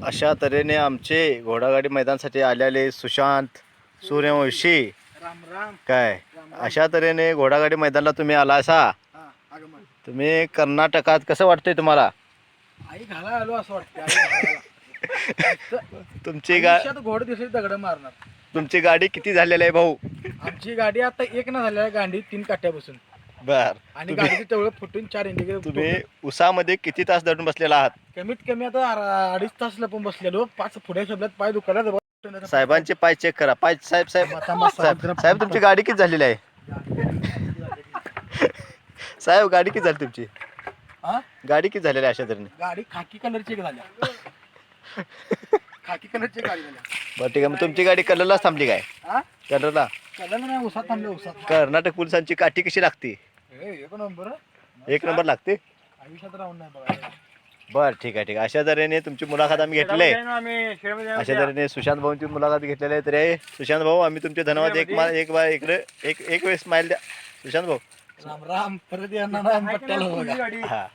अशा तऱ्हेने आमचे घोडागाडी मैदानासाठी आलेले सुशांत सूर्यवंशी राम राम काय अशा तऱ्हेने घोडागाडी मैदानाला तुम्ही आला असा. आगमन तुम्ही कर्नाटकात कसं वाटतंय तुम्हाला? आई घाला आलो असं वाटतं. तुमची घोड दिसली दगड मारणार. तुमची गाडी किती झालेली आहे भाऊ? आमची गाडी आता एक ना झालेली गाडी 3 काट्यापासून बर. आणि गाडीची तेवढं फुटून 4 इंडिकेटर. तुम्ही उसामध्ये किती तास दडून बसलेला आहात? कमीत कमी आता 2.5 तास लपून बसलेलो. 5 पुढे शब्दात पाय दुखायला. साहेबांचे पाय चेक करा. पाय साहेब साहेब साहेब तुमची गाडी किती झालेली आहे? साहेब गाडी किती झाली तुमची? गाडी किती झालेली आहे अशा तऱ्हेने? गाडी खाकी कलरची झाल्या. खाकी कलरची गाडी झाल्या. बरं ठीक आहे. मग तुमची गाडी कलरलाच थांबली काय? कलरला? कलर नाही, उसात थांबले. उसात कर्नाटक पोलिसांची काठी कशी लागते? एक नंबर. एक नंबर लागते. आयुष्यात राहून नाही बघा. बर ठीक आहे ठीक आहे. अशा तऱ्हेने तुमची मुलाखत आम्ही घेतली आहे. अशा तऱ्हेने सुशांत भाऊंची मुलाखत घेतलेली आहे. तरी सुशांत भाऊ आम्ही तुमचे धन्यवाद. एक वेळेस स्माइल द्या सुशांत भाऊ. राम राम. परत येणार नाही पट्ट्याला बघा. हा.